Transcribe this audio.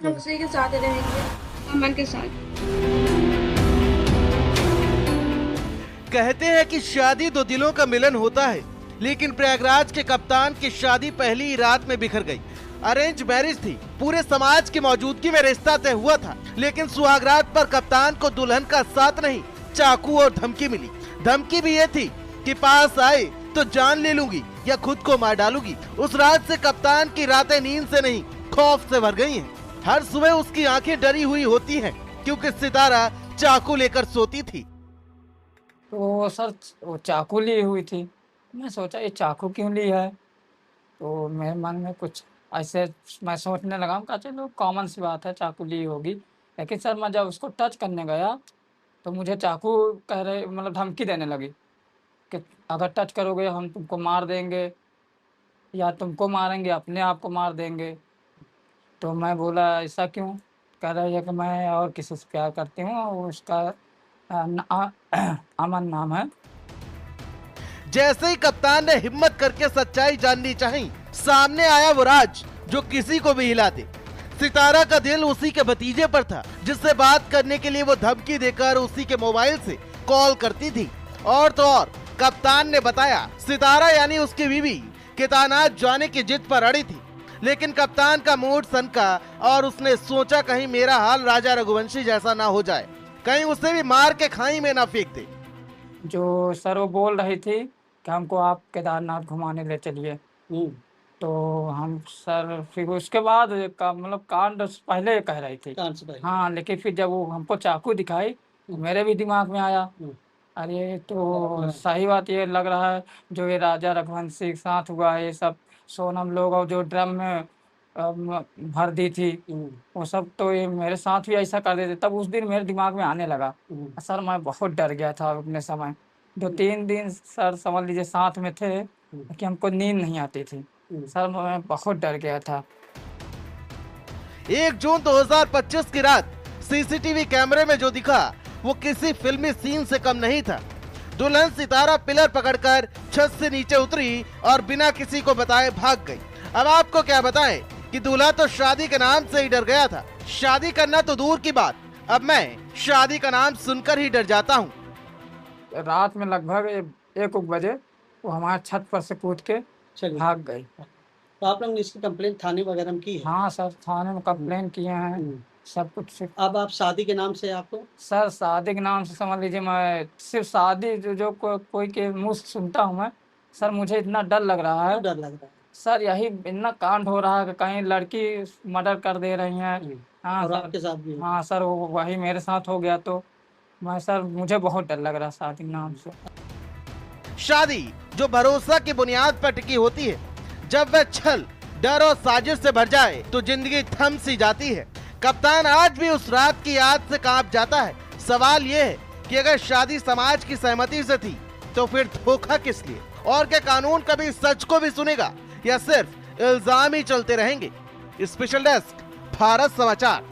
हम उसी के साथ रहेंगे, अमन के साथ। कहते हैं कि शादी दो दिलों का मिलन होता है, लेकिन प्रयागराज के कप्तान की शादी पहली ही रात में बिखर गई। अरेंज मैरिज थी, पूरे समाज की मौजूदगी में रिश्ता तय हुआ था, लेकिन सुहागरात पर कप्तान को दुल्हन का साथ नहीं, चाकू और धमकी मिली। धमकी भी ये थी कि पास आए तो जान ले लूंगी या खुद को मार डालूंगी। उस रात से कप्तान की रातें नींद से नहीं, खौफ से भर गई हैं। हर सुबह उसकी आंखें डरी हुई होती हैं, क्योंकि सितारा चाकू लेकर सोती थी। तो सर वो चाकू ली हुई थी। मैं सोचा ये चाकू क्यों ली है, तो मेरे मन में कुछ ऐसे मैं सोचने लगा, कहा चलो कॉमन सी बात है, चाकू ली होगी। लेकिन सर मैं जब उसको टच करने गया तो मुझे चाकू कह रहे, मतलब धमकी देने लगी कि अगर टच करोगे हम तुमको मार देंगे, या तुमको मारेंगे, अपने आप को मार देंगे। तो मैं बोला ऐसा क्यों? कह रही है कि मैं और किसी से प्यार करती हूँ, और उसका अमन नाम है। जैसे ही कप्तान ने हिम्मत करके सच्चाई जाननी चाही, सामने आया वो राज जो किसी को भी हिला दे। सितारा का दिल उसी के भतीजे पर था, जिससे बात करने के लिए वो धमकी देकर उसी के मोबाइल से कॉल करती थी। और तो और कप्तान ने बताया सितारा यानी उसकी बीवी केदारनाथ जाने की जिद पर अड़ी थी, लेकिन कप्तान का मूड सनका और उसने सोचा कहीं मेरा हाल राजा रघुवंशी जैसा ना हो जाए, कहीं उसे भी मार के खाई में ना फेंक दे। जो सर वो बोल रही थी कि हमको आप केदारनाथ घुमाने ले चलिए। तो हम सर फिर उसके बाद का मतलब कांड पहले कह रही थी। हाँ, लेकिन फिर जब वो हमको चाकू दिखाई तो मेरे भी दिमाग में आया, अरे तो सही बात ये लग रहा है, जो ये राजा रघुवंशी के साथ हुआ है, ये सब सोनम लोग और जो ड्रम में भर दी थी वो सब, तो ये मेरे साथ भी ऐसा कर देते। तब उस दिन मेरे दिमाग में आने लगा। सर मैं बहुत डर गया था अपने समय। 2-3 दिन सर समझ लीजिए साथ में थे कि हमको नींद नहीं आती थी। सर मैं बहुत डर गया था। 1 जून 2025 की रात सीसीटीवी कैमरे में जो दिखा वो किसी फिल्मी सीन से कम नहीं था। दुल्हन सितारा पिलर पकड़कर छत से नीचे उतरी और बिना किसी को बताए भाग गई। अब आपको क्या बताएं कि दूल्हा तो शादी के नाम से ही डर गया था। शादी करना तो दूर की बात, अब मैं शादी का नाम सुनकर ही डर जाता हूँ। रात में लगभग 1 बजे वो हमारे छत पर से कूद के भाग गई। तो आप लोग ने इसकी कंप्लेंट थाने वगैरह में की है? हाँ सर, थाने में कंप्लेन किए हैं, सब कुछ। अब आप शादी के नाम से आपको? सर शादी के नाम से समझ लीजिए मैं सिर्फ शादी जो कोई के मुंह से सुनता हूँ मैं, सर मुझे इतना डर लग रहा है। डर लग रहा है सर यही इतना कांड हो रहा है कि कहीं लड़की मर्डर कर दे रही हैं। हाँ और सर, आपके साथ भी? हाँ सर वही मेरे साथ हो गया, तो मैं सर मुझे बहुत डर लग रहा है शादी के नाम से। शादी जो भरोसा की बुनियाद पर टिकी होती है, जब वह छल, डर और साजिश से भर जाए तो जिंदगी थम सी जाती है। कप्तान आज भी उस रात की याद से कांप जाता है। सवाल ये है कि अगर शादी समाज की सहमति से थी तो फिर धोखा किस लिए? और क्या कानून कभी सच को भी सुनेगा या सिर्फ इल्जाम ही चलते रहेंगे? स्पेशल डेस्क, भारत समाचार।